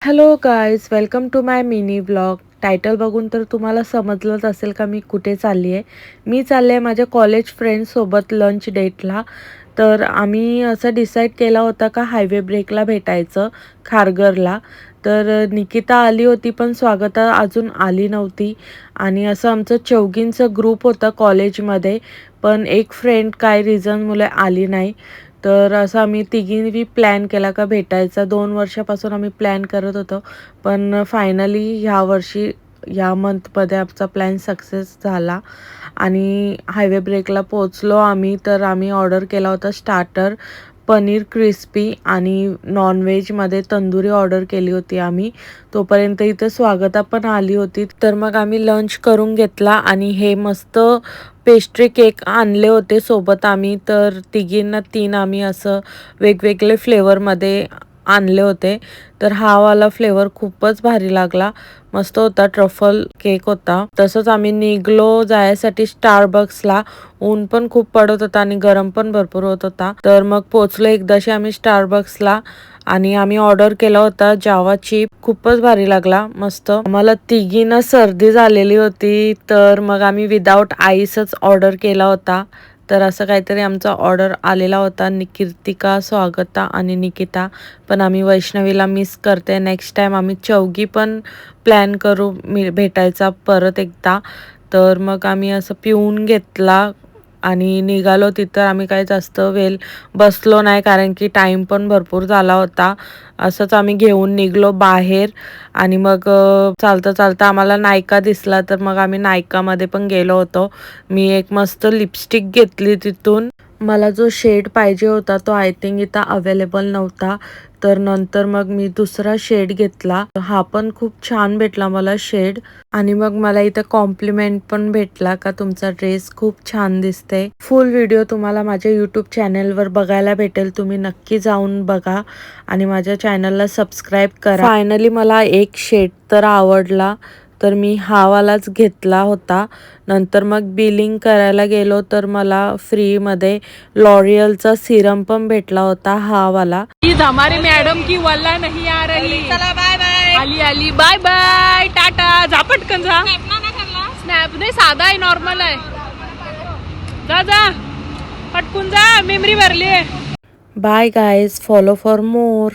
Hello guys, welcome to my mini blog. Title बघून तर तुम्हाला समजलंच असेल का मी कुठे चालली आहे. मी चालले आहे माझ्या कॉलेज फ्रेंड्ससोबत लंच डेटला. तर आम्ही असं डिसाईड केला होता का हायवे ब्रेकला भेटायचं खारघरला. तर निकिता आली होती पण स्वागता अजून आली नव्हती. आणि असं आमचं चौघींचं ग्रुप होतं कॉलेजमध्ये, पण एक फ्रेंड काय रिझनमुळे आली नाही. तर असं आम्ही तिघींनी प्लॅन केला का भेटायचा. 2 वर्षापासून आम्ही प्लॅन करत होतो, पण फायनली ह्या वर्षी ह्या मंथमध्ये आमचा प्लॅन सक्सेस झाला आणि हायवे ब्रेकला पोचलो आम्ही. तर आम्ही ऑर्डर केला होता स्टार्टर पनीर क्रिस्पी आणि नॉनव्हेजमध्ये तंदुरी ऑर्डर केली होती आम्ही. तोपर्यंत इथं स्वागता पण आली होती. तर मग आम्ही लंच करून घेतला आणि हे मस्त पेस्ट्री केक आणले होते सोबत आम्ही. तर तिघींना 3 आम्ही असं वेगवेगळे फ्लेवरमध्ये आणले होते. तर हा वाला फ्लेवर खूपच भारी लागला, मस्त होता, ट्रफल केक होता. तसंच आम्ही निघलो जायसाठी स्टारबक्सला. ऊन पण खूप पडत होता आणि गरम पण भरपूर होत होता. तर मग पोचलो एकदाशी आम्ही स्टारबक्सला आणि आम्ही ऑर्डर केला होता जावा चिप. खूपच भारी लागला, मस्त. आम्हाला तिघींना सर्दी झालेली होती, तर मग आम्ही विदाऊट आईसच ऑर्डर केला होता. तर असं काहीतरी आमचा ऑर्डर आलेला होता. कीर्तिका, स्वागता आणि निकिता. पण आम्ही वैष्णवीला मिस करते. नेक्स्ट टाइम आम्ही चौघी पण प्लॅन करू भेटायचा परत एकदा. तर मग आम्ही असं पिऊन घेतला आणि निघालो. तिथं आम्ही काही जास्त वेळ बसलो नाही कारण की टाईम पण भरपूर झाला होता. असंच आम्ही घेऊन निघलो बाहेर आणि मग चालता चालता आम्हाला नायका दिसला, तर मग आम्ही नायकामध्ये पण गेलो होतो. मी एक मस्त लिपस्टिक घेतली तिथून. मला जो शेड पाहिजे होता तो आय थिंक इथं अवेलेबल नव्हता, तर नंतर मग मी दुसरा शेड घेतला. हा पण खूप छान भेटला मला शेड. आणि मग मला इथं कॉम्प्लिमेंट पण भेटला का तुमचा ड्रेस खूप छान दिसते. फुल व्हिडिओ तुम्हाला माझ्या यूट्यूब चॅनलवर बघायला भेटेल, तुम्ही नक्की जाऊन बघा आणि माझ्या चॅनलला सबस्क्राईब करा. फायनली मला एक शेड तर आवडला, तर मी हा वालाच घेतला होता. नंतर मग बिलिंग करायला गेलो तर मला फ्रीमध्ये लॉरियलचा सिरम पण भेटला होता हा वाला. हमारी मैडम की वल्ला नहीं आ रही. चला बाय बाय. आली आली, बाय बाय, टाटा. जा पटकन जा. स्नॅप नाही, साधा आहे, नॉर्मल आहे. जा जा पटकून जा, मेमरी भरली आहे. Bye guys, follow for more.